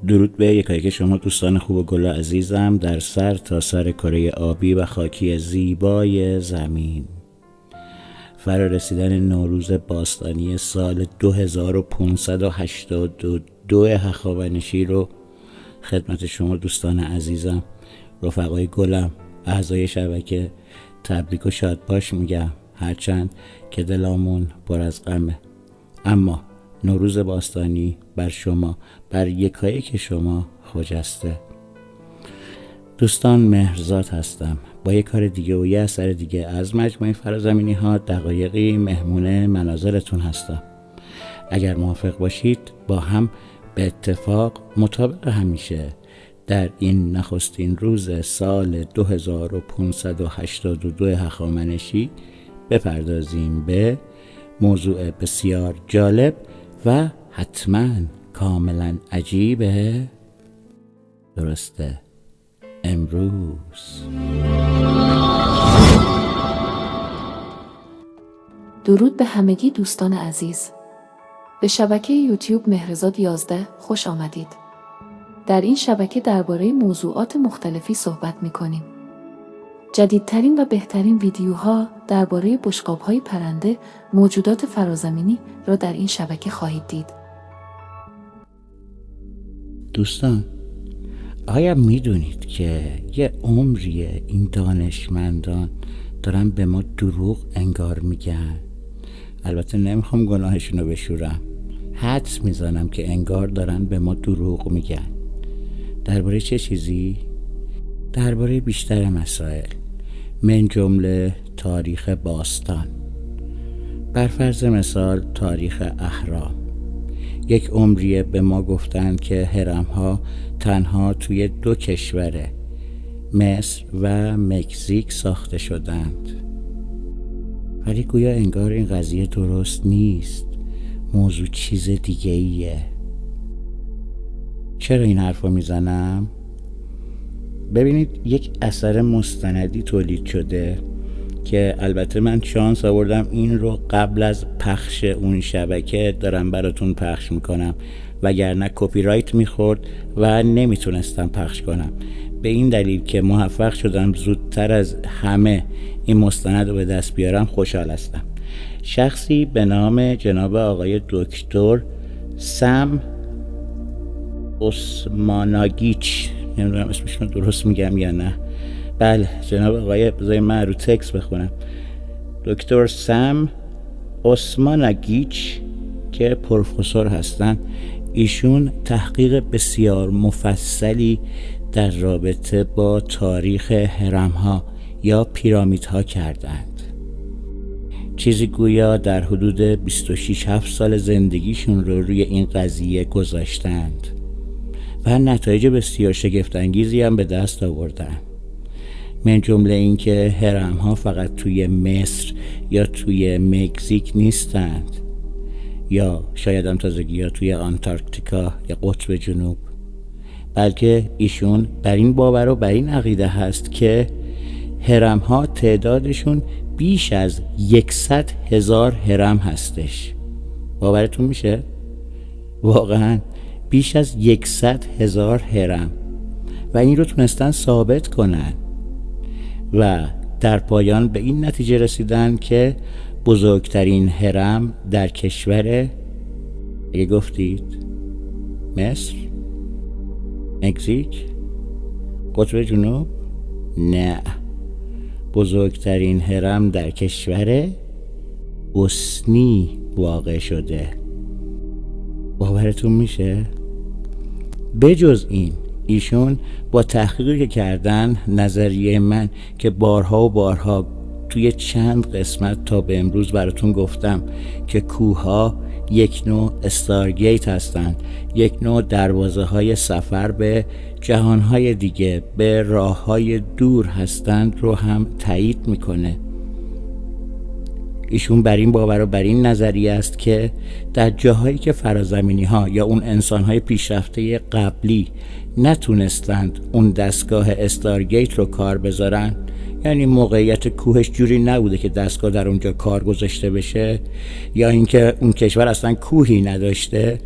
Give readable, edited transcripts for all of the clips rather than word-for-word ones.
درود به یکایک شما دوستان خوب و گل عزیزم در سر تا سر کره آبی و خاکی زیبای زمین. فرا رسیدن نوروز باستانی سال 2582 هخامنشی رو خدمت شما دوستان عزیزم، رفقای گلم، اعضای شبکه تبریک و شادباش میگم، هرچند که دلامون پر از غمه. اما نوروز باستانی بر شما، بر یکایک شما خجسته. دوستان، مهرزاد هستم با یک کار دیگه و یه اثر دیگه از مجموعه فرازمینی ها دقایقی مهمون مناظرتون هستم. اگر موافق باشید با هم به اتفاق مطابق همیشه در این نخستین روز سال 2582 هخامنشی بپردازیم به موضوع بسیار جالب و حتما کاملا عجیبه. درسته، امروز. درود به همگی دوستان عزیز. به شبکه یوتیوب مهرزاد 11 خوش آمدید. در این شبکه درباره موضوعات مختلفی صحبت می‌کنیم. جدیدترین و بهترین ویدیوها درباره بشقاب‌های پرنده، موجودات فرازمینی را در این شبکه خواهید دید. دوستان، آیا میدونید که یه عمریه این دانشمندان دارن به ما دروغ انگار میگن؟ البته نمیخوام گناهشونو بشورم، حدس میزنم که انگار دارن به ما دروغ میگن. درباره چه چیزی؟ درباره بیشتر مسائل، من جمله تاریخ باستان. بر فرض مثال تاریخ اهرام. یک عمریه به ما گفتند که هرم‌ها تنها توی 2 کشور، مصر و مکزیک ساخته شدند. ولی گویا انگار این قضیه درست نیست، موضوع چیز دیگه ایه. چرا این حرفو میزنم؟ ببینید، یک اثر مستندی تولید شده که البته من شانس آوردم این رو قبل از پخش اون شبکه دارم براتون پخش میکنم، وگرنه کپی رایت میخورد و نمیتونستم پخش کنم. به این دلیل که موفق شدم زودتر از همه این مستند رو به دست بیارم خوشحال هستم. شخصی به نام جناب آقای دکتر سم اسماناگیچ، نمیدونم اسمشون درست میگم یا نه. بله، جناب آقای، بذاری من رو تکس بخونم، دکتر سم اسماناگیچ که پروفسور هستن. ایشون تحقیق بسیار مفصلی در رابطه با تاریخ هرم‌ها یا پیرامیدها کردند. چیزی گویا در حدود 26-7 سال زندگیشون رو روی این قضیه گذاشتند و نتایج بسیار شگفت‌انگیزی هم به دست آوردن. من جمله این که هرم‌ها فقط توی مصر یا توی مکزیک نیستند، یا شاید هم تازگی یا توی آنتارکتیکا یا قطب جنوب، بلکه ایشون بر این باور و بر این عقیده هست که هرم‌ها تعدادشون بیش از 100,000 هرم هستش. باورتون میشه؟ واقعا بیش از 100,000 هرم، و این رو تونستن ثابت کنن و در پایان به این نتیجه رسیدن که بزرگترین هرم در کشور، اگه گفتید مصر، مکزیک، قطب جنوب، نه، بزرگترین هرم در کشور بوسنی واقع شده. باورتون میشه؟ بجز این، ایشون با تحقیقی که کردن، نظریه من که بارها و بارها توی چند قسمت تا به امروز براتون گفتم که کوه‌ها یک نوع استارگیت هستند، یک نوع دروازه های سفر به جهانهای دیگه، به راههای دور هستند، رو هم تایید میکنه. ایشون بر این باور و بر این نظریه است که در جاهایی که فرازمینی ها یا اون انسان های پیشرفته قبلی نتونستند اون دستگاه استارگیت رو کار بذارن، یعنی موقعیت کوهش جوری نبوده که دستگاه در اونجا کار گذاشته بشه، یا اینکه اون کشور اصلا کوهی نداشته،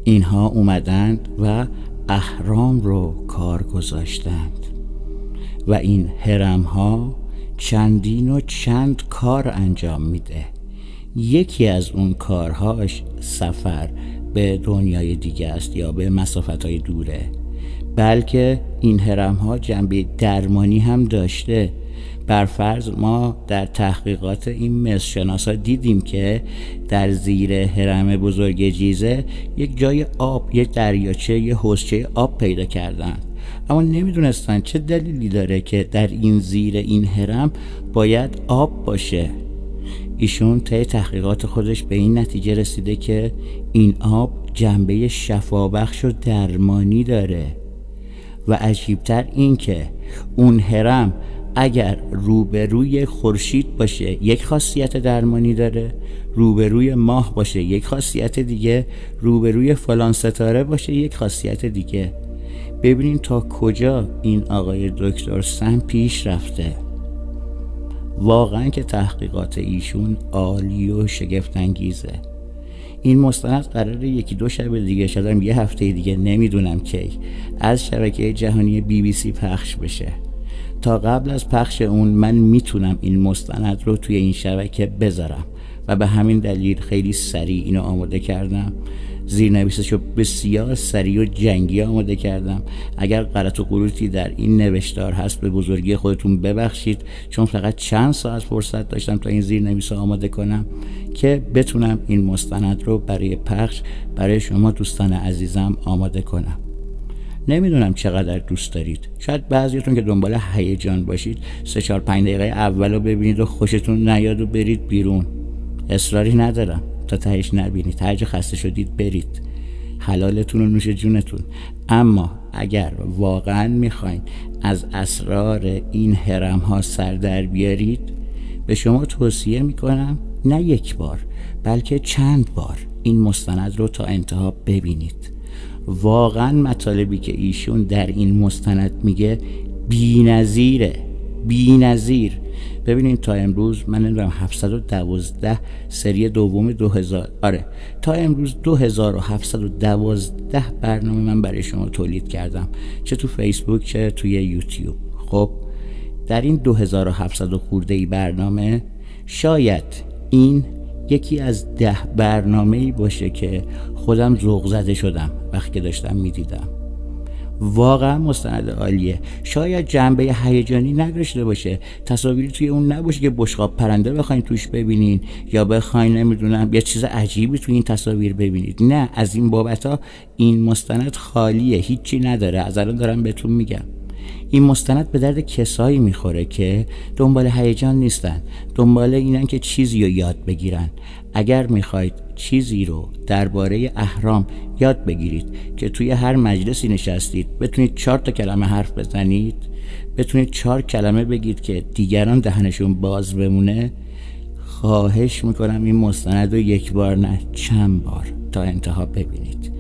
اینها اومدند و اهرام رو کار گذاشتند و این هرم‌ها چندین و چند کار انجام میده. یکی از اون کارهاش سفر به دنیای دیگه است یا به مسافت‌های دوره، بلکه این هرم‌ها جنبه درمانی هم داشته. برفرض ما در تحقیقات این مصرشناسا دیدیم که در زیر هرم بزرگ جیزه یک جای آب، یک دریاچه، یک حوضچه آب پیدا کردن، اما نمیدونستن چه دلیلی داره که در این زیر این هرم باید آب باشه. ایشون طی تحقیقات خودش به این نتیجه رسیده که این آب جنبه شفابخش و درمانی داره. و عجیبتر این که اون هرم اگر روبروی خورشید باشه یک خاصیت درمانی داره، روبروی ماه باشه یک خاصیت دیگه، روبروی فلان ستاره باشه یک خاصیت دیگه. ببینین تا کجا این آقای دکتر سم پیش رفته. واقعا که تحقیقات ایشون عالی و شگفت انگیزه. این مستند قراره 1-2 شب دیگه، شاید 1 هفته دیگه، نمیدونم کی، از شبکه جهانی BBC پخش بشه. تا قبل از پخش اون من میتونم این مستند رو توی این شبکه بذارم و به همین دلیل خیلی سریع اینو آماده کردم. زیرنویسشو بسیار سریع و جنگی آماده کردم. اگر غلط و غلطی در این نوشتار هست به بزرگی خودتون ببخشید، چون فقط چند ساعت فرصت داشتم تا این زیرنویس رو آماده کنم که بتونم این مستند رو برای پخش برای شما دوستان عزیزم آماده کنم. نمیدونم چقدر دوست دارید. شاید بعضیتون که دنبال هیجان باشید 3-4-5 دقیقه اول رو ببینید و خوشتون نیاد و برید بیرون. اصراری ندارم تا تهش نبینید. هر جا خسته شدید برید، حلالتون و نوش جونتون. اما اگر واقعا میخواین از اسرار این هرم ها سر در بیارید، به شما توصیه میکنم نه 1 بار بلکه چند بار این مستند رو تا انتها ببینید. واقعا مطالبی که ایشون در این مستند میگه بی‌نظیره، بی‌نظیر. ببینین تا امروز من نمیدونم 712 سری دوم 2000 تا امروز 2712 برنامه من برای شما تولید کردم، چه تو فیسبوک چه توی یوتیوب. خب در این 2700 خورده‌ای برنامه شاید این یکی از 10 برنامه‌ای باشه که خودم ذوق زده شدم وقتی که داشتم میدیدم. واقعا مستند عالیه. شاید جنبه هیجانی نداشته باشه، تصاویری توی اون نباشه که بشقاب پرنده بخواین توش ببینین یا بخواین نمیدونم یه چیز عجیبی توی این تصاویر ببینید. نه، از این بابتا این مستند خالیه، هیچی نداره. از الان دارم بهتون میگم این مستند به درد کسایی میخوره که دنبال هیجان نیستن، دنبال اینن که چیزی رو یاد بگیرن. اگر میخواید چیزی رو درباره اهرام یاد بگیرید که توی هر مجلسی نشستید بتونید 4 کلمه حرف بزنید، بتونید 4 کلمه بگید که دیگران دهنشون باز بمونه، خواهش میکنم این مستند رو 1 بار نه چند بار تا انتها ببینید.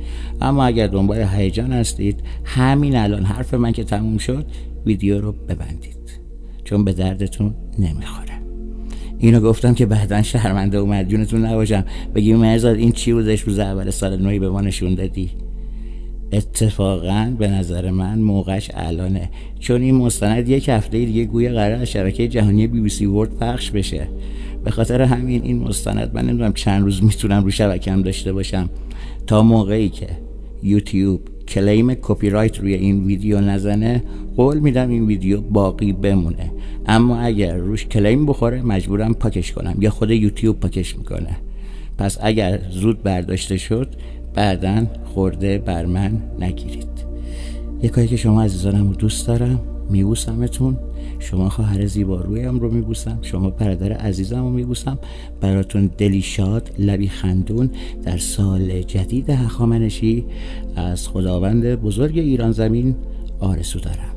اما اگر دنبال هیجان هستید، همین الان حرف من که تموم شد ویدیو رو ببندید، چون به دردتون نمیخوره. اینو گفتم که بعداً شرمنده و مدیونتون نباشم بگیم مرزاد این چی بودش روز اول سال نوی به ما نشون دادی. اتفاقاً به نظر من موقعش الانه، چون این مستند 1 هفته دیگه گویا قرار از شبکه جهانی BBC ورلد پخش بشه. به خاطر همین این مستند من نمیدونم چند روز میتونم رو شبکه‌ام داشته باشم، تا موقعی که یوتیوب کلیم کپی رایت روی این ویدیو نزنه قول میدم این ویدیو باقی بمونه. اما اگر روش کلیم بخوره مجبورم پاکش کنم یا خود یوتیوب پاکش میکنه. پس اگر زود برداشته شد بعداً خورده بر من نگیرید. یکایی که شما عزیزانم رو دوست دارم، میبوسمتون. شما خواهر زیبارویم رو میبوسم، شما برادر عزیزم رو میبوسم. براتون دلی شاد، لبی خندون در سال جدید هخامنشی از خداوند بزرگ ایران زمین آرزو دارم.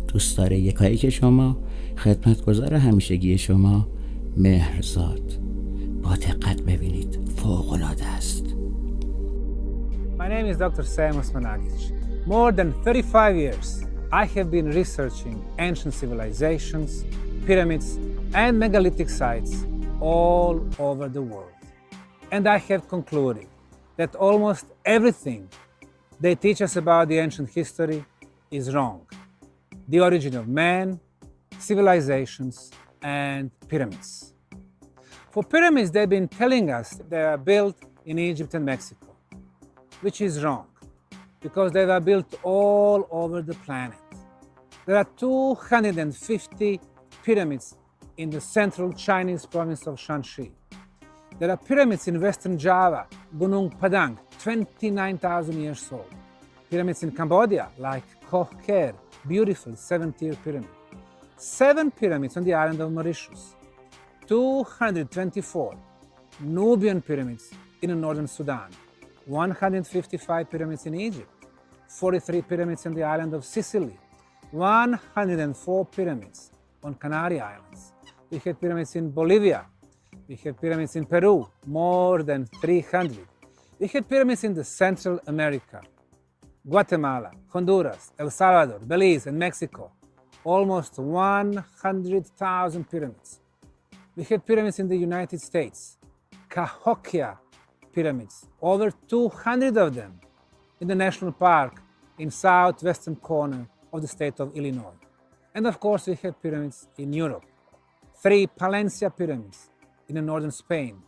دوست داره یکایی که شما، خدمتگزار همیشگی شما، مهرزاد. با دقت ببینید، فوق‌العاده است. My name is Dr. Sam Osmanagic. More than 35 years, I have been researching ancient civilizations, pyramids, and megalithic sites all over the world. And I have concluded that almost everything they teach us about the ancient history is wrong. The origin of man, civilizations, and pyramids. For pyramids, they've been telling us they are built in Egypt and Mexico, which is wrong, because they were built all over the planet. There are 250 pyramids in the central Chinese province of Shanxi. There are pyramids in western Java, Gunung Padang, 29,000 years old. Pyramids in Cambodia, like Koh Ker, beautiful 7-tier pyramid. 7 pyramids on the island of Mauritius. 224 Nubian pyramids in northern Sudan. 155 pyramids in Egypt. 43 pyramids on the island of Sicily. 104 pyramids on Canary Islands. We have pyramids in Bolivia. We have pyramids in Peru, more than 300. We have pyramids in the Central America, Guatemala, Honduras, El Salvador, Belize, and Mexico. Almost 100,000 pyramids. We have pyramids in the United States, Cahokia pyramids, over 200 of them in the national park in southwestern corner of the state of Illinois. And of course, we have pyramids in Europe. 3 Palencia pyramids in northern Spain.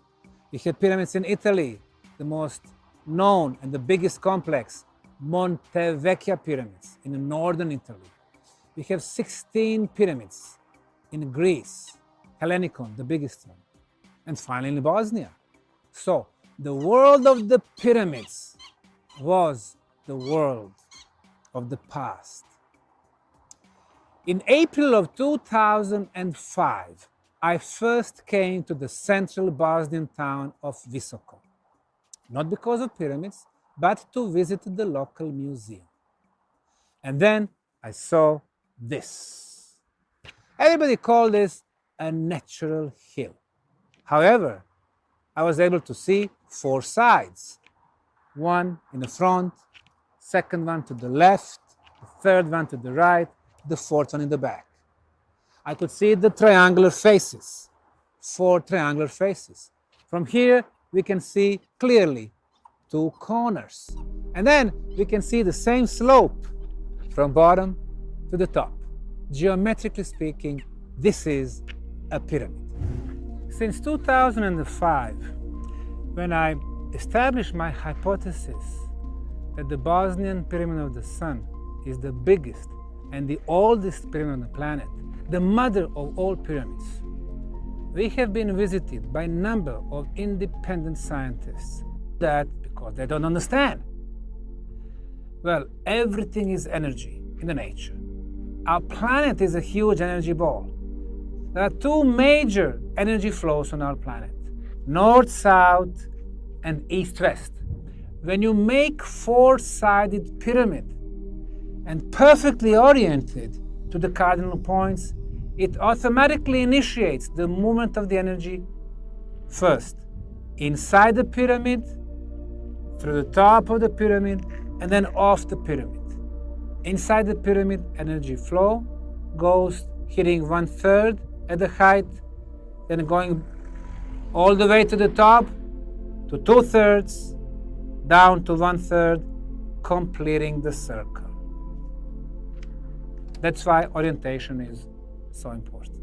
We have pyramids in Italy, the most known and the biggest complex, Monte Vecchio pyramids in northern Italy. We have 16 pyramids in Greece, Hellenicon, the biggest one, and finally in Bosnia. So the world of the pyramids was the world of the past. In April of 2005, I first came to the central Bosnian town of Visoko, not because of pyramids, but to visit the local museum. And then I saw this. Everybody called this a natural hill. However, I was able to see 4 sides. One in the front, second one to the left, the third one to the right, the fourth one in the back. I could see the triangular faces, 4 triangular faces. From here, we can see clearly 2 corners. And then we can see the same slope from bottom to the top. Geometrically speaking, this is a pyramid. Since 2005, when I established my hypothesis that the Bosnian Pyramid of the Sun is the biggest and the oldest pyramid on the planet, the mother of all pyramids, we have been visited by a number of independent scientists. That because they don't understand. Well, everything is energy in the nature. Our planet is a huge energy ball. There are 2 major energy flows on our planet, north-south and east-west. When you make 4-sided pyramid and perfectly oriented to the cardinal points, it automatically initiates the movement of the energy first inside the pyramid, through the top of the pyramid, and then off the pyramid. Inside the pyramid, energy flow goes hitting 1/3 at the height, then going all the way to the top, to 2/3, down to 1/3, completing the circle. That's why orientation is so important.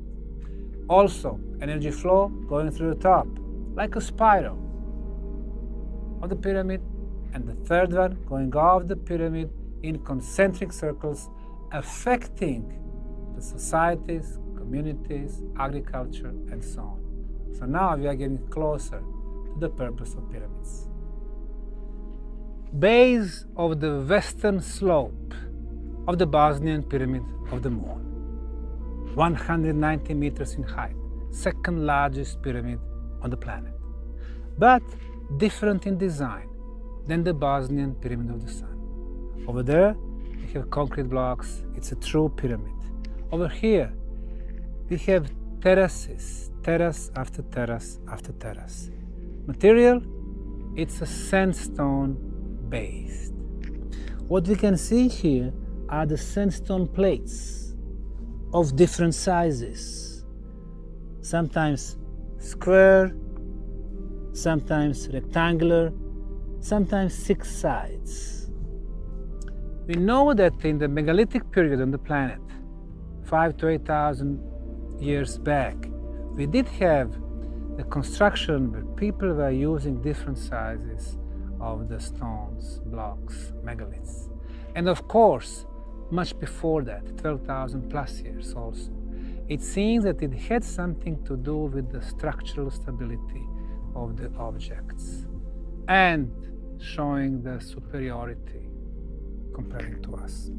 Also, energy flow going through the top, like a spiral of the pyramid, and the third one going off the pyramid in concentric circles, affecting the societies, communities, agriculture, and so on. So now we are getting closer to the purpose of pyramids. Base of the western slope of the Bosnian Pyramid of the Moon, 190 meters in height, second largest pyramid on the planet, but different in design than the Bosnian Pyramid of the Sun. Over there, we have concrete blocks. It's a true pyramid. Over here, we have terraces, terrace after terrace after terrace. Material, it's a sandstone based. What we can see here are the sandstone plates of different sizes. Sometimes square, sometimes rectangular, sometimes 6 sides. We know that in the megalithic period on the planet, 5,000 to 8,000 years back, we did have the construction where people were using different sizes of the stones, blocks, megaliths. And of course, much before that, 12,000 plus years also, it seems that it had something to do with the structural stability of the objects and showing the superiority comparing to us.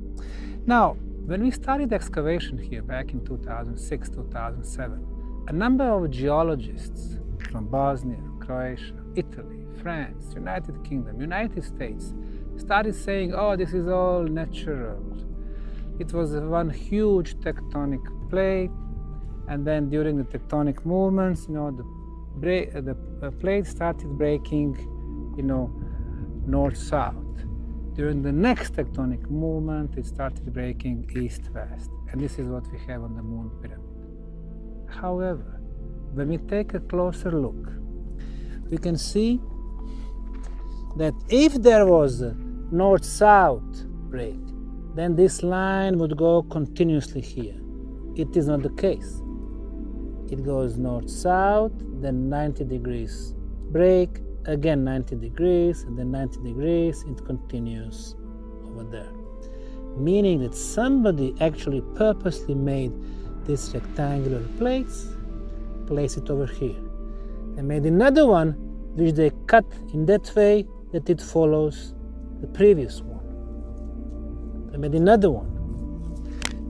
Now, when we started excavation here back in 2006, 2007, a number of geologists from Bosnia, Croatia, Italy, France, United Kingdom, United States started saying, oh, this is all natural. It was one huge tectonic plate, and then during the tectonic movements, the plate started breaking, north-south. During the next tectonic movement, it started breaking east-west, and this is what we have on the moon pyramid. However, when we take a closer look, we can see that if there was a north-south break, then this line would go continuously here. It is not the case. It goes north-south, then 90 degrees break, again 90 degrees, and then 90 degrees, it continues over there. Meaning that somebody actually purposely made these rectangular plates, place it over here. They made another one which they cut in that way that it follows the previous one. They made another one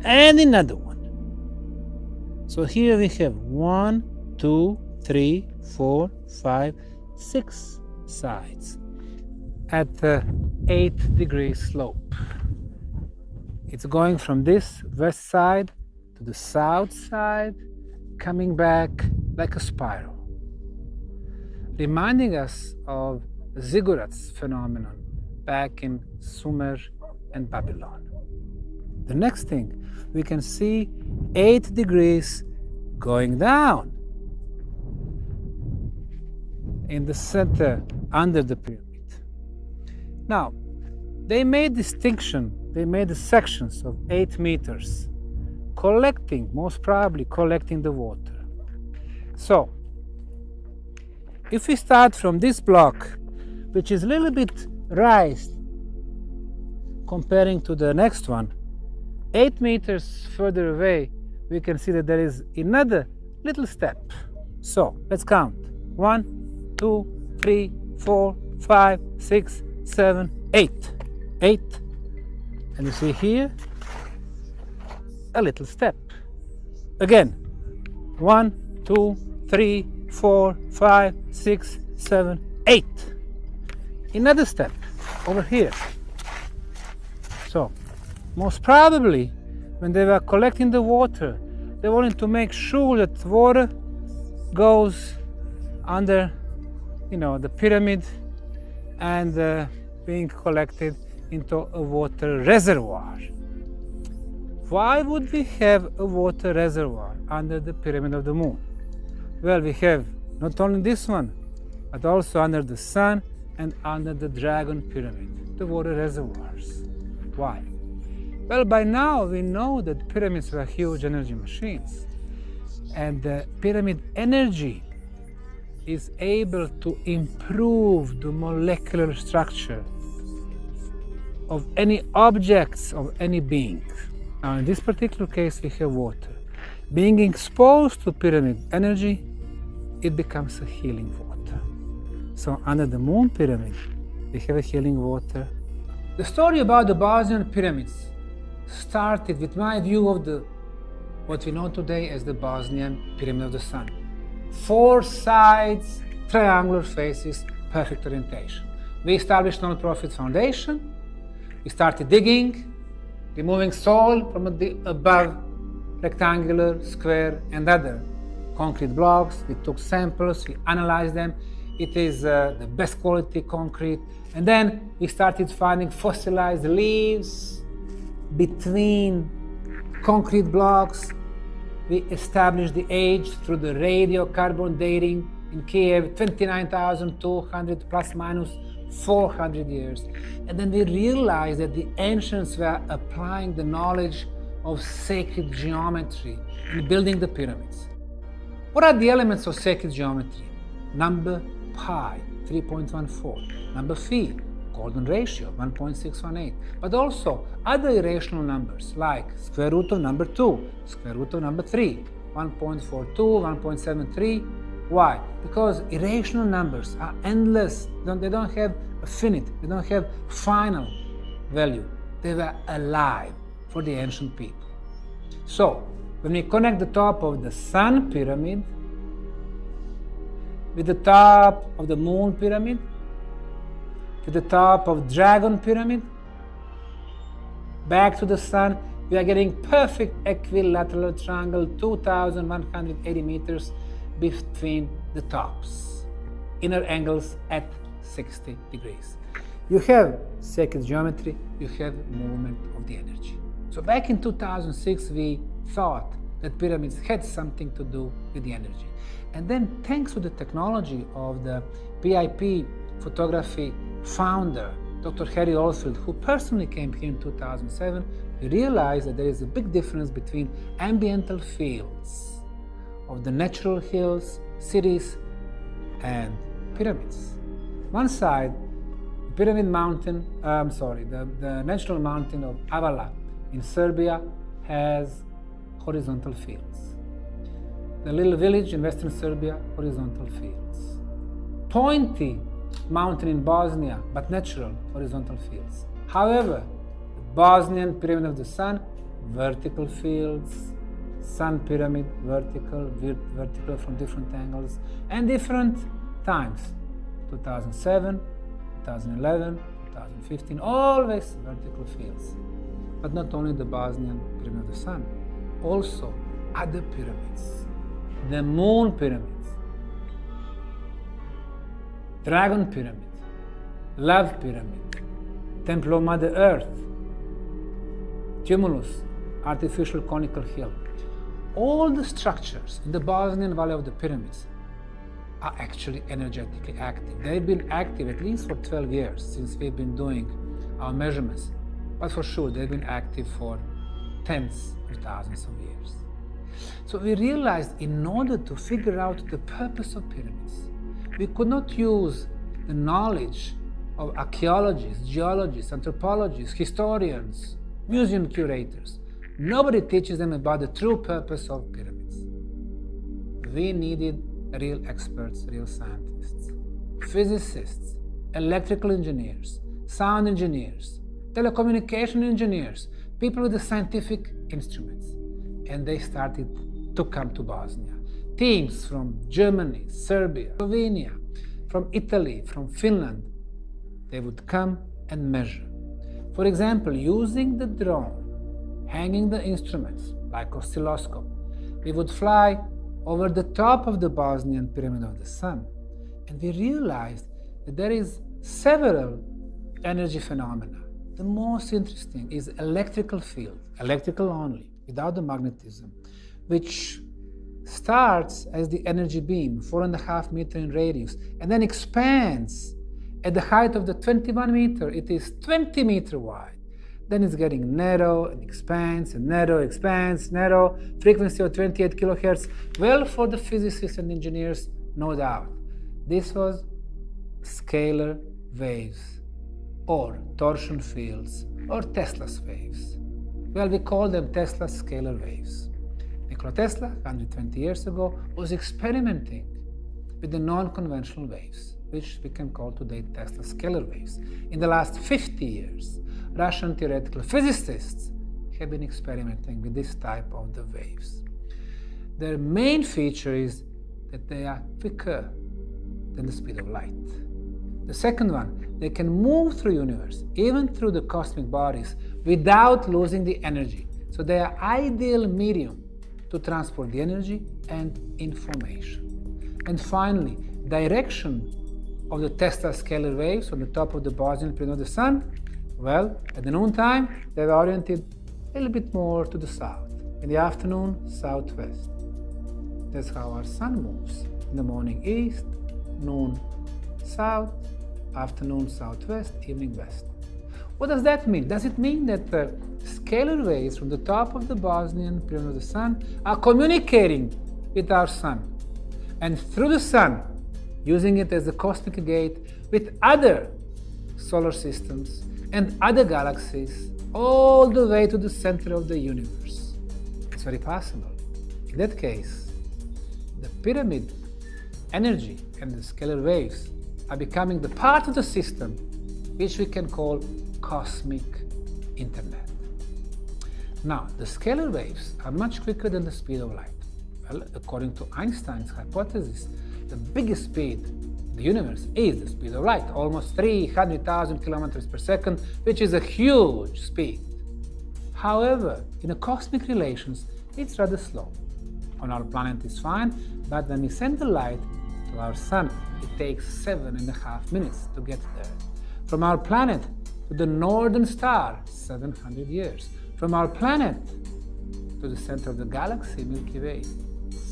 and another one. So here we have 1, 2, 3, 4, 5, 6 sides at 8 degree slope. It's going from this west side to the south side, coming back like a spiral, reminding us of the ziggurats phenomenon back in Sumer and Babylon. The next thing, we can see 8 degrees going down in the center under the pyramid. Now, they made distinction, they made the sections of 8 meters, most probably collecting the water. So, if we start from this block, which is a little bit raised comparing to the next one, 8 meters further away, we can see that there is another little step. So, let's count. 1, 2, 3, 4, 5, 6, 7, 8. 8. And you see here, a little step. Again, 1, 2, 3, 4, 5, 6, 7, 8. Another step over here. So, most probably, when they were collecting the water, they wanted to make sure that water goes under, the pyramid and being collected into a water reservoir. Why would we have a water reservoir under the pyramid of the moon? Well, we have not only this one, but also under the sun and under the dragon pyramid, the water reservoirs. Why? Well, by now we know that pyramids were huge energy machines, and the pyramid energy is able to improve the molecular structure of any objects, of any being. Now, in this particular case, we have water. Being exposed to pyramid energy, it becomes a healing water. So, under the moon pyramid, we have a healing water. The story about the Bosnian pyramids started with my view of what we know today as the Bosnian Pyramid of the Sun. 4 sides, triangular faces, perfect orientation. We established a non-profit foundation. We started digging, removing soil from the above rectangular, square, and other concrete blocks. We took samples, we analyzed them. It is the best quality concrete. And then we started finding fossilized leaves between concrete blocks. We established the age through the radiocarbon dating in Kiev, 29,200 plus minus 400 years. And then we realized that the ancients were applying the knowledge of sacred geometry in building the pyramids. What are the elements of sacred geometry? Number pi, 3.14. Number phi, golden ratio, 1.618. But also other irrational numbers like square root of number 2, square root of number 3, 1.42, 1.73. Why? Because irrational numbers are endless. They don't have a finite, they don't have final value. They were alive for the ancient people. So, when we connect the top of the sun pyramid with the top of the moon pyramid, with the top of dragon pyramid, back to the sun, we are getting perfect equilateral triangle, 2,180 meters between the tops. Inner angles at 60 degrees. You have sacred geometry, you have movement of the energy. So back in 2006, we thought that pyramids had something to do with the energy. And then thanks to the technology of the PIP photography founder, Dr. Harry Oldfield, who personally came here in 2007, we realized that there is a big difference between ambiental fields of the natural hills, cities, and pyramids. One side, the natural mountain of Avala in Serbia has horizontal fields. The little village in western Serbia, horizontal fields. Pointy mountain in Bosnia, but natural horizontal fields. However, the Bosnian Pyramid of the Sun, vertical fields, Sun Pyramid, vertical from different angles and different times. 2007, 2011, 2015, always vertical fields. But not only the Bosnian Pyramid of the Sun, also other pyramids. The Moon Pyramids, Dragon Pyramid, Love Pyramid, Temple of Mother Earth, Tumulus, artificial conical hill. All the structures in the Bosnian Valley of the Pyramids are actually energetically active. They've been active at least for 12 years since we've been doing our measurements, but for sure they've been active for tens of thousands of years. So we realized in order to figure out the purpose of pyramids, we could not use the knowledge of archaeologists, geologists, anthropologists, historians, museum curators. Nobody teaches them about the true purpose of pyramids. We needed real experts, real scientists, physicists, electrical engineers, sound engineers, telecommunication engineers, people with the scientific instruments. And they started to come to Bosnia. Teams from Germany, Serbia, Slovenia, from Italy, from Finland, they would come and measure. For example, using the drone, hanging the instruments like oscilloscope, we would fly over the top of the Bosnian Pyramid of the Sun, and we realized that there is several energy phenomena. The most interesting is electrical field, electrical only, without the magnetism, which starts as the energy beam, 4.5 meters in radius, and then expands. At the height of the 21 meter, it is 20 meters wide. Then it's getting narrow and expands and narrow, expands, narrow, frequency of 28 kilohertz. Well, for the physicists and engineers, no doubt. This was scalar waves, or torsion fields, or Tesla's waves. Well, we call them Tesla's scalar waves. Nikola Tesla, 120 years ago, was experimenting with the non-conventional waves, which we can call today Tesla's scalar waves. In the last 50 years, Russian theoretical physicists have been experimenting with this type of the waves. Their main feature is that they are quicker than the speed of light. The second one, they can move through the universe, even through the cosmic bodies, without losing the energy. So they are ideal medium to transport the energy and information. And finally, direction of the Tesla scalar waves on the top of the Bosnian Pyramid of the Sun, well, at the noontime, they were oriented a little bit more to the south. In the afternoon, southwest. That's how our sun moves. In the morning, east, noon, south, afternoon southwest, evening west. What does that mean? Does it mean that the scalar waves from the top of the Bosnian pyramid of the sun are communicating with our sun, and through the sun, using it as a cosmic gate with other solar systems and other galaxies all the way to the center of the universe? It's very possible. In that case, the pyramid energy and the scalar waves are becoming the part of the system which we can call cosmic internet. Now, the scalar waves are much quicker than the speed of light. Well, according to Einstein's hypothesis, the biggest speed in the universe is the speed of light, almost 300,000 kilometers per second, which is a huge speed. However, in a cosmic relations, it's rather slow. On our planet it's fine, but when we send the light to our sun, it takes 7.5 minutes to get there. From our planet to the northern star, 700 years. From our planet to the center of the galaxy, Milky Way,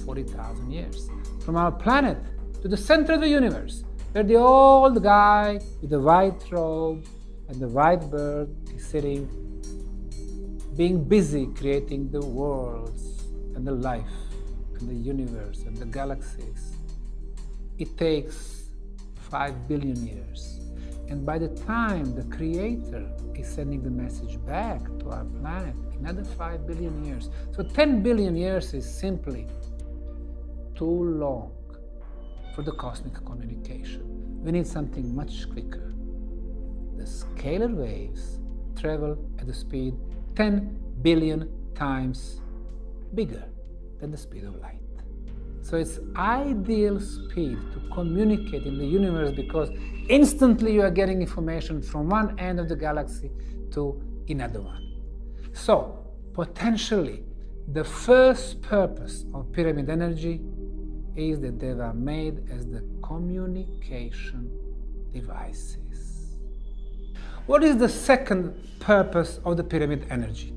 40,000 years. From our planet to the center of the universe, where the old guy with the white robe and the white bird is sitting, being busy creating the worlds and the life and the universe and the galaxies. It takes 5 billion years. And by the time the Creator is sending the message back to our planet, another 5 billion years. So 10 billion years is simply too long for the cosmic communication. We need something much quicker. The scalar waves travel at the speed 10 billion times bigger than the speed of light. So it's ideal speed to communicate in the universe because instantly you are getting information from one end of the galaxy to another one. So potentially the first purpose of pyramid energy is that they were made as the communication devices. What is the second purpose of the pyramid energy?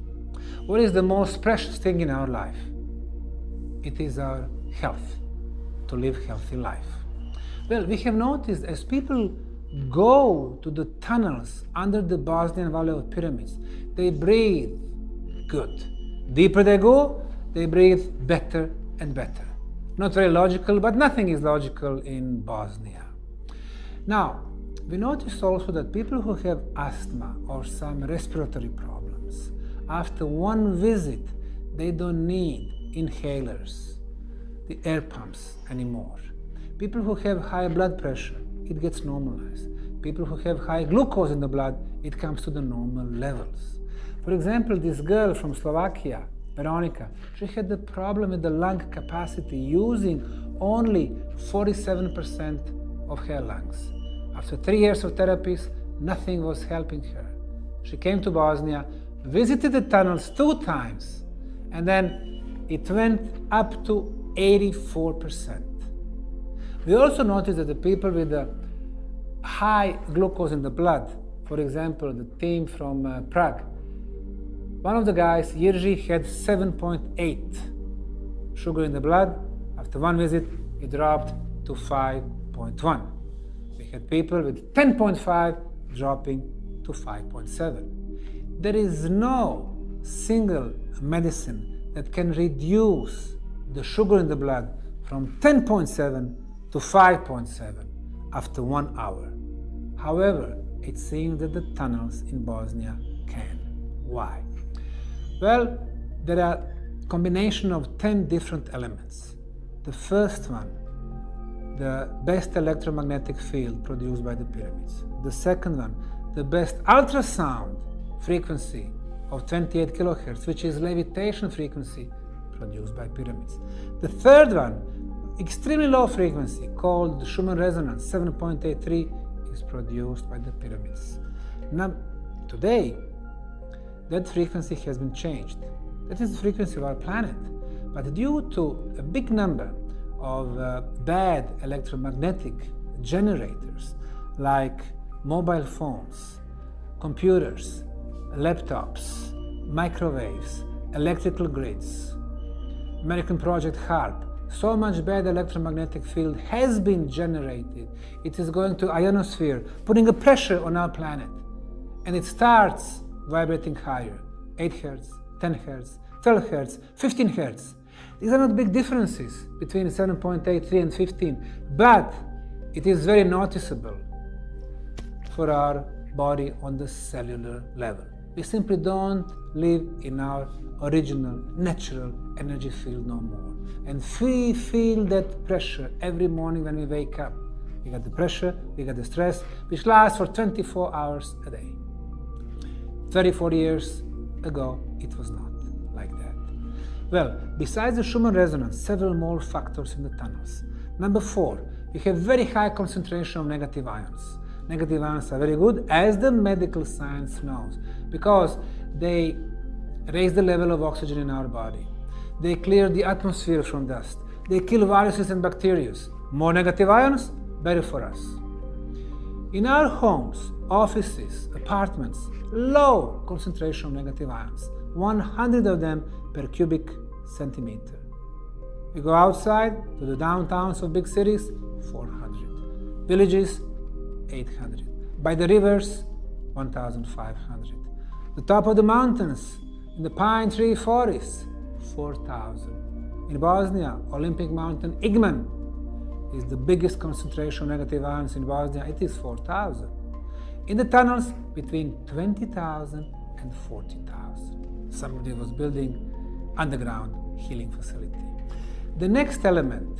What is the most precious thing in our life? It is our health, to live healthy life. Well, we have noticed as people go to the tunnels under the Bosnian Valley of Pyramids, they breathe good. Deeper they go, they breathe better and better. Not very logical, but nothing is logical in Bosnia. Now, we notice also that people who have asthma or some respiratory problems, after one visit, they don't need inhalers, the air pumps anymore. People who have high blood pressure, it gets normalized. People who have high glucose in the blood, it comes to the normal levels. For example, this girl from Slovakia, Veronica, she had the problem with the lung capacity using only 47% of her lungs. After 3 years of therapies, nothing was helping her. She came to Bosnia, visited the tunnels 2 times, and then it went up to 84%. We also noticed that the people with the high glucose in the blood, for example, the team from Prague, one of the guys, Jiří, had 7.8 sugar in the blood. After one visit, it dropped to 5.1. We had people with 10.5 dropping to 5.7. There is no single medicine that can reduce the sugar in the blood from 10.7 to 5.7 after 1 hour. However, it seems that the tunnels in Bosnia can. Why? Well, there are a combination of 10 different elements. The first one, the best electromagnetic field produced by the pyramids. The second one, the best ultrasound frequency of 28 kilohertz, which is levitation frequency produced by pyramids. The third one, extremely low frequency called the Schumann resonance, 7.83, is produced by the pyramids. Now, today, that frequency has been changed. That is the frequency of our planet. But due to a big number of bad electromagnetic generators, like mobile phones, computers, laptops, microwaves, electrical grids, American Project HARP, so much bad electromagnetic field has been generated. It is going to ionosphere, putting a pressure on our planet. And it starts vibrating higher, 8 hertz, 10 hertz, 12 hertz, 15 hertz. These are not big differences between 7.83 and 15, but it is very noticeable for our body on the cellular level. We simply don't live in our original, natural energy field no more. And we feel that pressure every morning when we wake up. We got the pressure, we got the stress, which lasts for 24 hours a day. 34 years ago, it was not like that. Well, besides the Schumann resonance, several more factors in the tunnels. Number 4, we have very high concentration of negative ions. Negative ions are very good, as the medical science knows, because they raise the level of oxygen in our body. They clear the atmosphere from dust. They kill viruses and bacteria. More negative ions, better for us. In our homes, offices, apartments, low concentration of negative ions, 100 of them per cubic centimeter. We go outside to the downtowns of big cities, 400. Villages, 800. By the rivers, 1,500. The top of the mountains, in the pine tree forests, 4,000. In Bosnia, Olympic Mountain Igman is the biggest concentration of negative ions in Bosnia. It is 4,000. In the tunnels, between 20,000 and 40,000. Somebody was building underground healing facility. The next element,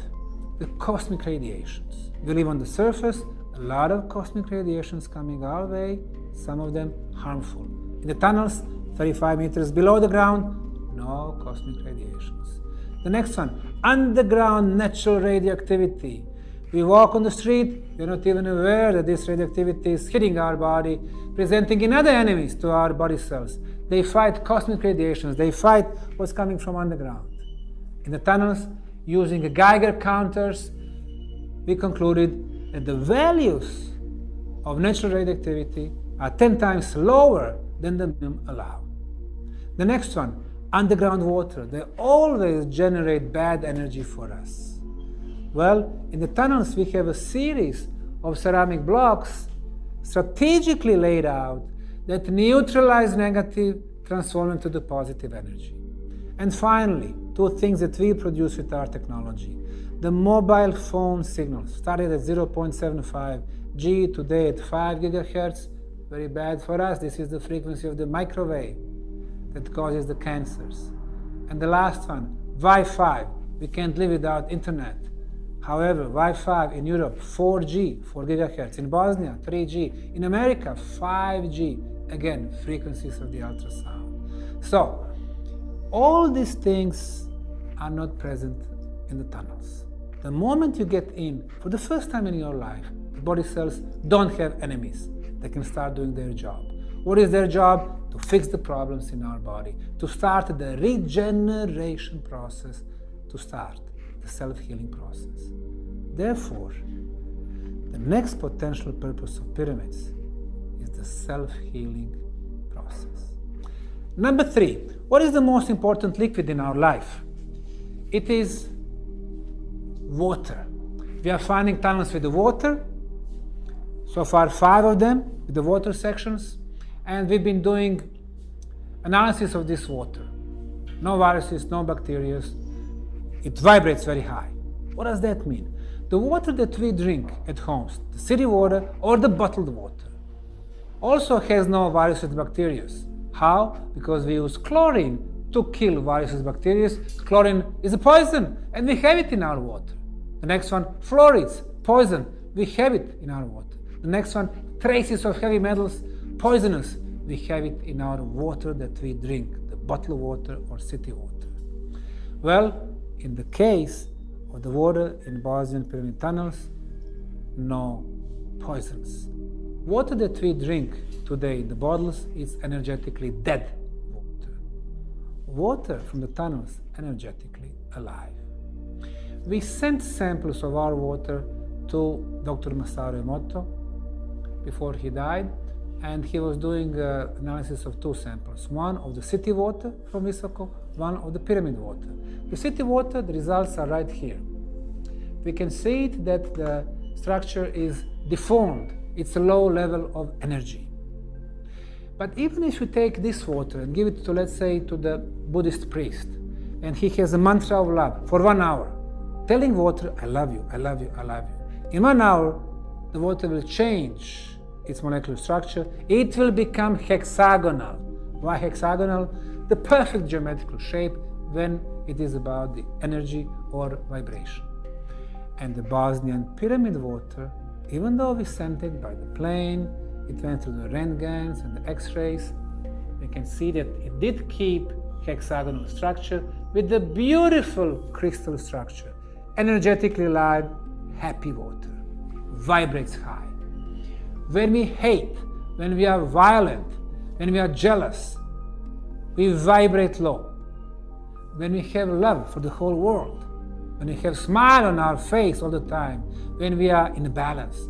the cosmic radiations. We live on the surface, a lot of cosmic radiations coming our way, some of them harmful. In the tunnels, 35 meters below the ground, no cosmic radiations. The next one, underground natural radioactivity. We walk on the street, we're not even aware that this radioactivity is hitting our body, presenting another enemies to our body cells. They fight cosmic radiations, they fight what's coming from underground. In the tunnels, using Geiger counters, we concluded that the values of natural radioactivity are 10 times lower than the minimum allowed. The next one, underground water. They always generate bad energy for us. Well, in the tunnels we have a series of ceramic blocks strategically laid out that neutralize negative, transform into the positive energy. And finally, 2 things that we produce with our technology. The mobile phone signals started at 0.75 G, today at 5 gigahertz. Very bad for us. This is the frequency of the microwave that causes the cancers. And the last one, Wi-Fi. We can't live without internet. However, Wi-Fi in Europe, 4G, 4 gigahertz. In Bosnia, 3G. In America, 5G. Again, frequencies of the ultrasound. So, all these things are not present in the tunnels. The moment you get in, for the first time in your life, the body cells don't have enemies. They can start doing their job. What is their job? To fix the problems in our body, to start the regeneration process, to start the self-healing process. Therefore, the next potential purpose of pyramids is the self-healing process. Number 3, what is the most important liquid in our life? It is water. We are finding tunnels with the water. So far, 5 of them with the water sections. And we've been doing analysis of this water. No viruses, no bacteria. It vibrates very high. What does that mean? The water that we drink at homes, the city water or the bottled water, also has no viruses and bacteria. How? Because we use chlorine to kill viruses and bacteria. Chlorine is a poison, and we have it in our water. The next one, fluorides, poison. We have it in our water. The next one, traces of heavy metals, poisonous. We have it in our water that we drink, the bottled water or city water. Well, in the case of the water in Bosnian pyramid tunnels, no poisons. Water that we drink today in the bottles is energetically dead water. Water from the tunnels, energetically alive. We sent samples of our water to Dr. Masaru Emoto before he died, and he was doing analysis of two samples, one of the city water from Visoko, one of the pyramid water. The city water, the results are right here. We can see it that the structure is deformed. It's a low level of energy. But even if you take this water and give it to, let's say, to the Buddhist priest, and he has a mantra of love for 1 hour, telling water, I love you, I love you, I love you. In 1 hour, the water will change its molecular structure. It will become hexagonal. Why hexagonal? The perfect geometrical shape when it is about the energy or vibration. And the Bosnian pyramid water, even though we sent it by the plane, it went through the Röntgens and the X-rays, we can see that it did keep hexagonal structure with the beautiful crystal structure, energetically alive, happy water, vibrates high. When we hate, when we are violent, when we are jealous, we vibrate low. When we have love for the whole world, when we have smile on our face all the time, when we are in balance,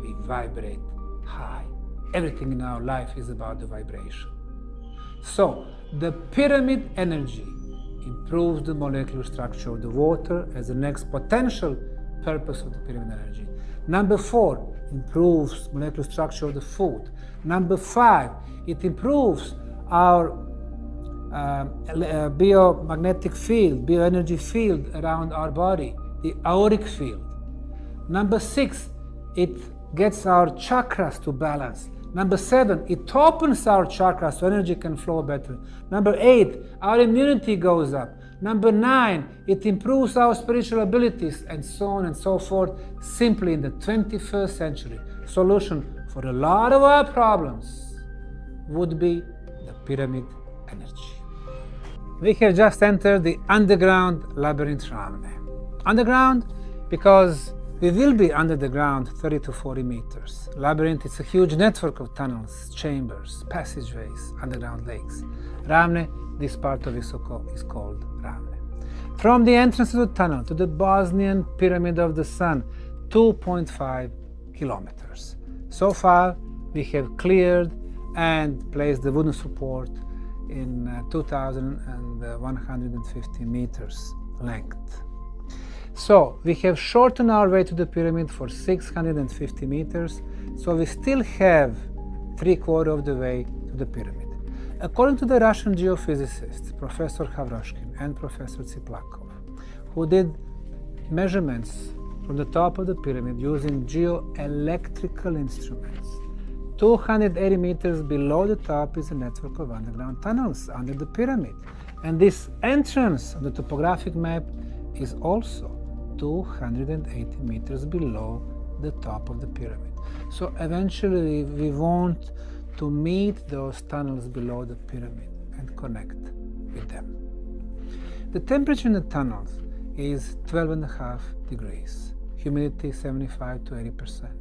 we vibrate high. Everything in our life is about the vibration. So, the pyramid energy improves the molecular structure of the water as the next potential purpose of the pyramid energy. Number 4, improves molecular structure of the food. Number 5, it improves our biomagnetic field, bioenergy field around our body, the auric field. Number 6, it gets our chakras to balance. Number 7, it opens our chakras so energy can flow better. Number 8, our immunity goes up. Number 9, it improves our spiritual abilities, and so on and so forth. Simply in the 21st century, solution for a lot of our problems would be the pyramid energy. We have just entered the underground labyrinth Ramne. Underground because we will be under the ground 30 to 40 meters. Labyrinth is a huge network of tunnels, chambers, passageways, underground lakes. Ramne, this part of Visoko, is called Ramne. From the entrance to the tunnel to the Bosnian Pyramid of the Sun, 2.5 kilometers. So far, we have cleared and placed the wooden support in 2,150 meters length. So we have shortened our way to the pyramid for 650 meters, so we still have 3/4 of the way to the pyramid. According to the Russian geophysicists, Professor Havroshkin and Professor Tsiplakov, who did measurements from the top of the pyramid using geoelectrical instruments, 280 meters below the top is a network of underground tunnels under the pyramid. And this entrance on the topographic map is also 280 meters below the top of the pyramid. So eventually we want to meet those tunnels below the pyramid and connect with them. The temperature in the tunnels is 12.5 degrees, humidity 75 to 80%.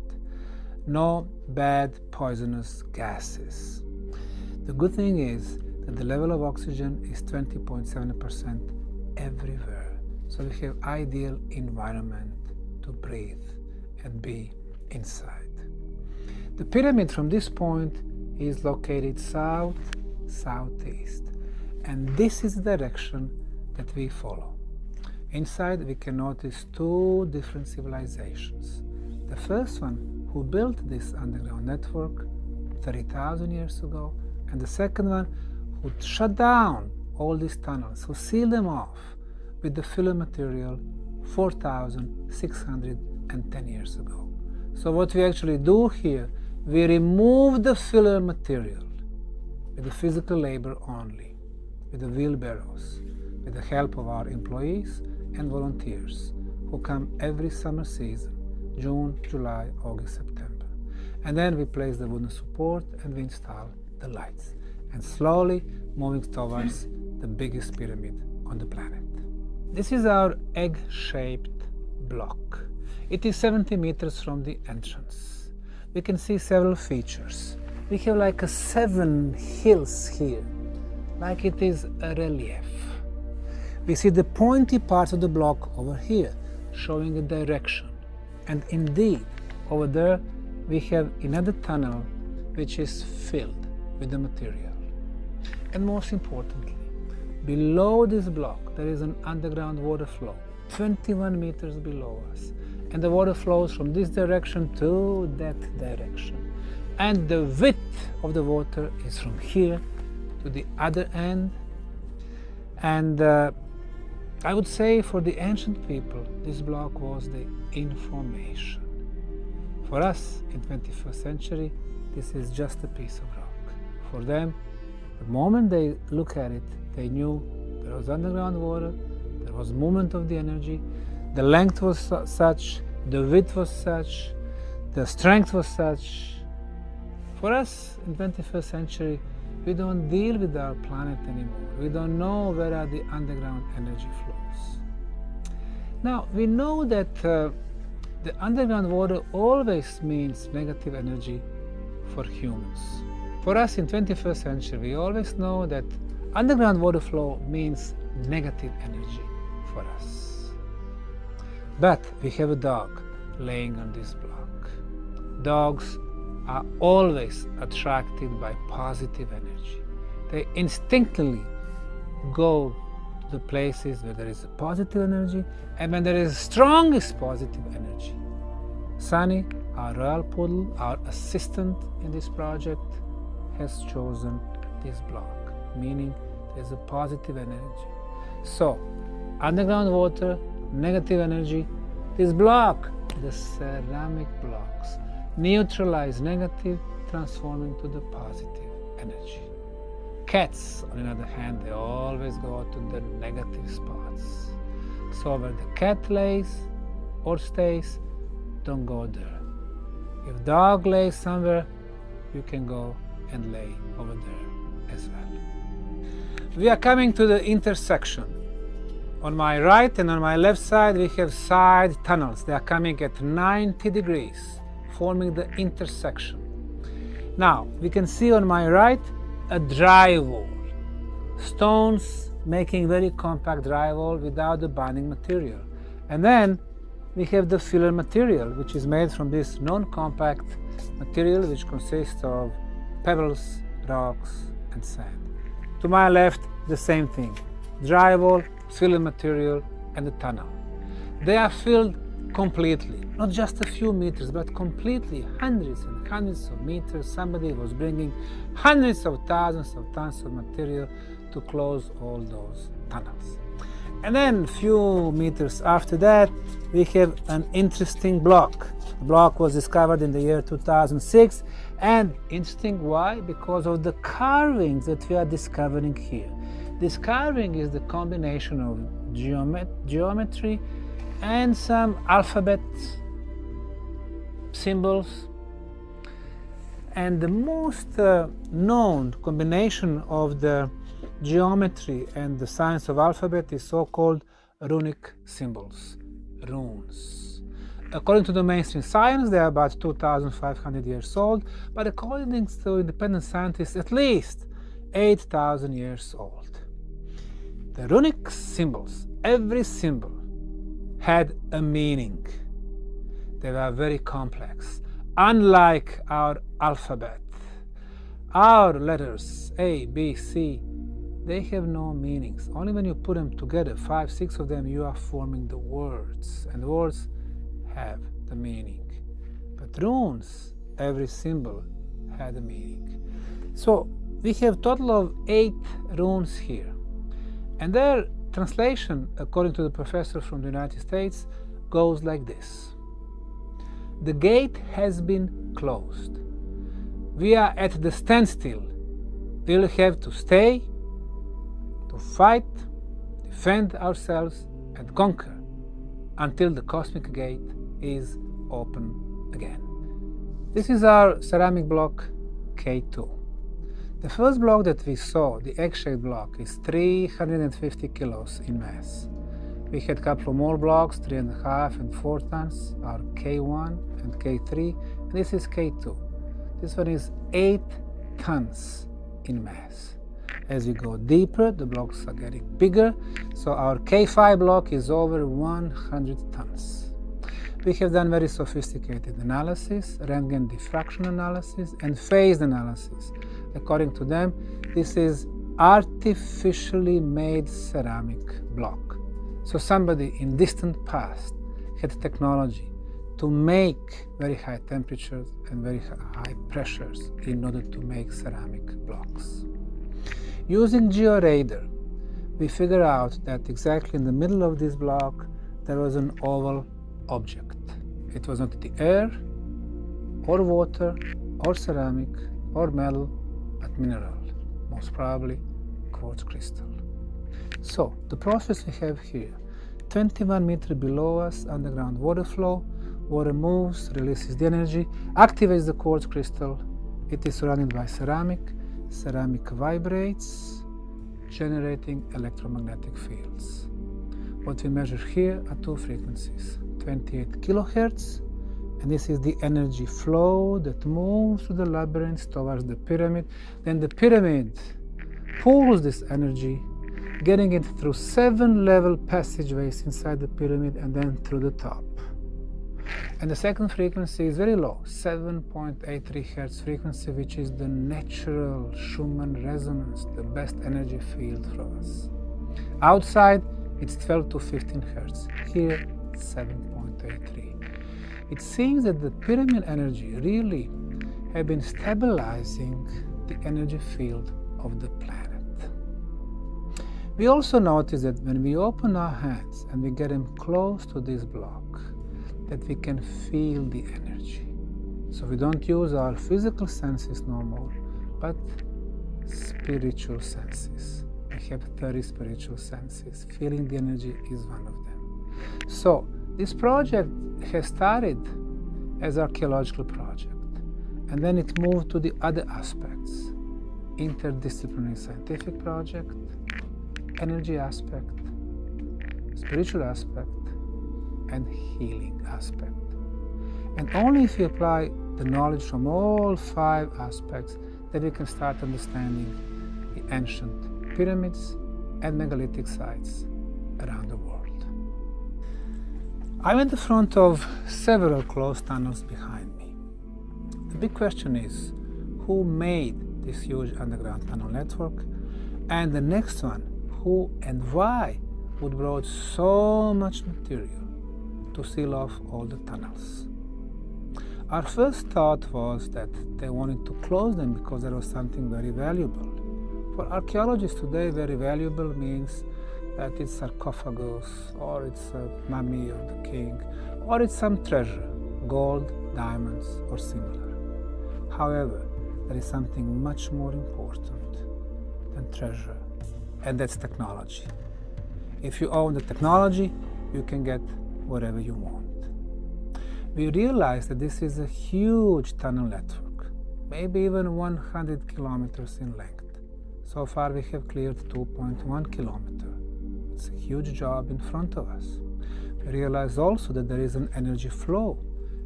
No bad poisonous gases. The good thing is that the level of oxygen is 20.7% everywhere. So we have ideal environment to breathe and be inside. The pyramid from this point is located south-southeast, and this is the direction that we follow. Inside we can notice two different civilizations. The first one who built this underground network 30,000 years ago, and the second one who shut down all these tunnels, who sealed them off with the filler material 4,610 years ago. So what we actually do here, we remove the filler material with the physical labor only, with the wheelbarrows, with the help of our employees and volunteers who come every summer season, June, July, August, September. And then we place the wooden support and we install the lights, and slowly moving towards the biggest pyramid on the planet. This is our egg-shaped block. It is 70 meters from the entrance. We can see several features. We have like 7 hills here, like it is a relief. We see the pointy part of the block over here, showing a direction. And indeed, over there, we have another tunnel which is filled with the material. And most importantly, below this block there is an underground water flow 21 meters below us, and the water flows from this direction to that direction, and the width of the water is from here to the other end. And I would say for the ancient people this block was the information. For us in 21st century this is just a piece of rock. For them, the moment they look at it, they knew there was underground water, there was movement of the energy, the length was such, the width was such, the strength was such. For us in 21st century, we don't deal with our planet anymore. We don't know where are the underground energy flows. Now, we know that the underground water always means negative energy for humans. For us in 21st century, we always know that underground water flow means negative energy for us. But we have a dog laying on this block. Dogs are always attracted by positive energy. They instinctively go to the places where there is a positive energy and when there is strongest positive energy. Sunny, our royal poodle, our assistant in this project, has chosen this block, meaning there's a positive energy. So, underground water, negative energy, this block, the ceramic blocks, neutralize negative, transforming to the positive energy. Cats, on the other hand, they always go to the negative spots. So where the cat lays or stays, don't go there. If dog lays somewhere, you can go and lay over there as well. We are coming to the intersection. On my right and on my left side, we have side tunnels. They are coming at 90 degrees, forming the intersection. Now, we can see on my right a drywall. Stones making very compact drywall without the binding material. And then we have the filler material, which is made from this non-compact material, which consists of pebbles, rocks, and sand. To my left, the same thing. Drywall, filler material, and the tunnel. They are filled completely, not just a few meters, but completely, hundreds and hundreds of meters. Somebody was bringing hundreds of thousands of tons of material to close all those tunnels. And then a few meters after that, we have an interesting block. The block was discovered in the year 2006. And interesting, why? Because of the carvings that we are discovering here. This carving is the combination of geometry and some alphabet symbols. And the most known combination of the geometry and the science of alphabet is so-called runic symbols, runes. According to the mainstream science, they are about 2,500 years old, but according to independent scientists, at least 8,000 years old. The runic symbols, every symbol had a meaning. They were very complex. Unlike our alphabet, our letters A, B, C, they have no meanings. Only when you put them together, 5, 6 of them, you are forming the words, and the words have the meaning. But runes, every symbol had a meaning. So we have total of 8 runes here, and their translation, according to the professor from the United States, goes like this. The gate has been closed. We are at the standstill. We'll have to stay, to fight, defend ourselves, and conquer until the cosmic gate is open again. This is our ceramic block K2. The first block that we saw, the egg-shaped block, is 350 kilos in mass. We had a couple of more blocks, 3.5 and 4 tons, our K1 and K3, and this is K2. This one is 8 tons in mass. As we go deeper, the blocks are getting bigger, so our K5 block is over 100 tons. We have done very sophisticated analysis, Röntgen diffraction analysis, and phase analysis. According to them, this is artificially made ceramic block. So somebody in distant past had technology to make very high temperatures and very high pressures in order to make ceramic blocks. Using georadar, we figure out that exactly in the middle of this block there was an oval object. It was not the air, or water, or ceramic, or metal, but mineral, most probably quartz crystal. So the process we have here, 21 meters below us, underground water flow, water moves, releases the energy, activates the quartz crystal. It is surrounded by ceramic. Ceramic vibrates, generating electromagnetic fields. What we measure here are two frequencies, 28 kilohertz, and this is the energy flow that moves through the labyrinth towards the pyramid. Then the pyramid pulls this energy, getting it through 7 level passageways inside the pyramid and then through the top. And the second frequency is very low, 7.83 hertz frequency, which is the natural Schumann resonance, the best energy field for us. Outside, it's 12 to 15 hertz. Here, 7.83. It seems that the pyramid energy really have been stabilizing the energy field of the planet. We also notice that when we open our hands and we get them close to this block, that we can feel the energy. So we don't use our physical senses no more, but spiritual senses. We have 30 spiritual senses. Feeling the energy is one of them. So this project has started as archaeological project, and then it moved to the other aspects, interdisciplinary scientific project, energy aspect, spiritual aspect, and healing aspect. And only if we apply the knowledge from all 5 aspects that we can start understanding the ancient pyramids and megalithic sites around the world. I'm in the front of several closed tunnels behind me. The big question is, who made this huge underground tunnel network? And the next one, who and why would brought so much material to seal off all the tunnels? Our first thought was that they wanted to close them because there was something very valuable. For archaeologists today, very valuable means that it's sarcophagus, or it's a mummy of the king, or it's some treasure, gold, diamonds, or similar. However, there is something much more important than treasure, and that's technology. If you own the technology, you can get whatever you want. We realized that this is a huge tunnel network, maybe even 100 kilometers in length. So far we have cleared 2.1 kilometers. It's a huge job in front of us. We realized also that there is an energy flow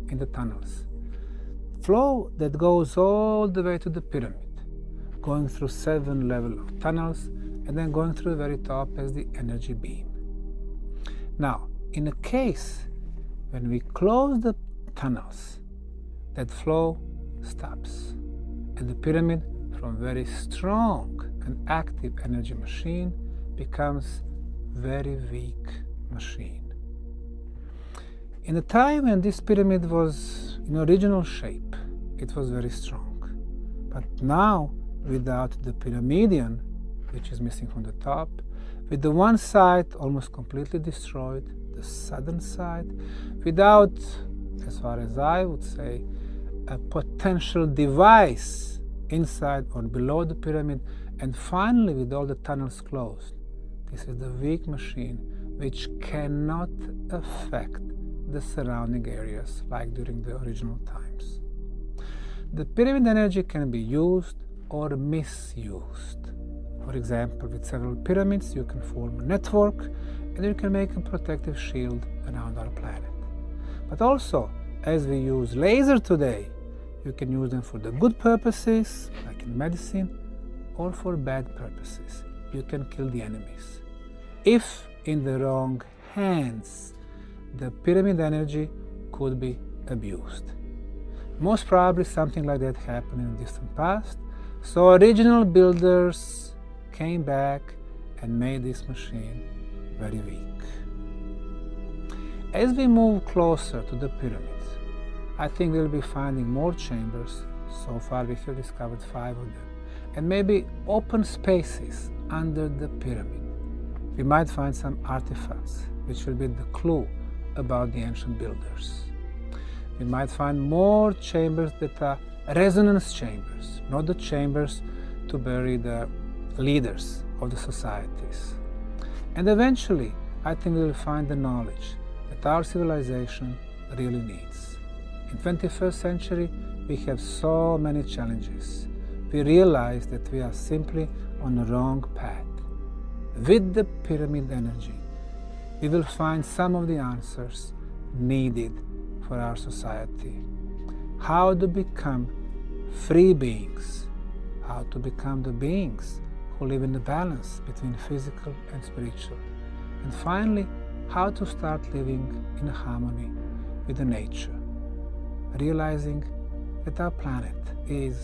in the tunnels. Flow that goes all the way to the pyramid, going through 7 levels of tunnels, and then going through the very top as the energy beam. Now, in a case when we close the tunnels, that flow stops, and the pyramid, from very strong and active energy machine, becomes very weak machine. In the time when this pyramid was in original shape, it was very strong. But now, without the pyramidion, which is missing from the top, with the one side almost completely destroyed, the southern side, without, as far as I would say, a potential device inside or below the pyramid, and finally with all the tunnels closed. This is the weak machine which cannot affect the surrounding areas like during the original times. The pyramid energy can be used or misused. For example, with several pyramids, you can form a network and you can make a protective shield around our planet. But also, as we use laser today, you can use them for the good purposes, like in medicine, or for bad purposes. You can kill the enemies. If in the wrong hands, the pyramid energy could be abused. Most probably something like that happened in the distant past, so original builders came back and made this machine very weak. As we move closer to the pyramids, I think we'll be finding more chambers. So far we have discovered 5 of them, and maybe open spaces under the pyramid. We might find some artifacts which will be the clue about the ancient builders. We might find more chambers that are resonance chambers, not the chambers to bury the leaders of the societies. And eventually, I think we will find the knowledge that our civilization really needs. In 21st century, we have so many challenges. We realize that we are simply on the wrong path. With the pyramid energy, we will find some of the answers needed for our society. How to become free beings, how to become the beings who live in the balance between physical and spiritual, and finally, how to start living in harmony with the nature, realizing that our planet is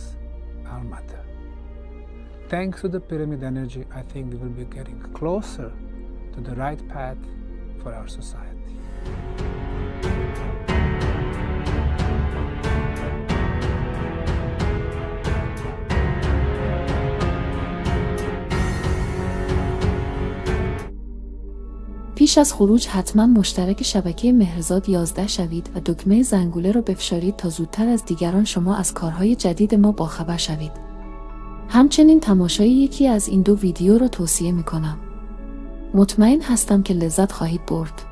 our mother. Thanks to the pyramid energy, I think we will be getting closer to the right path for our society. پیش از خروج حتما مشترک شبکه مهرزاد 11 شوید و دکمه زنگوله رو بفشارید تا زودتر از دیگران شما از کارهای جدید ما باخبر شوید. همچنین تماشای یکی از این 2 ویدیو رو توصیه میکنم. مطمئن هستم که لذت خواهید برد.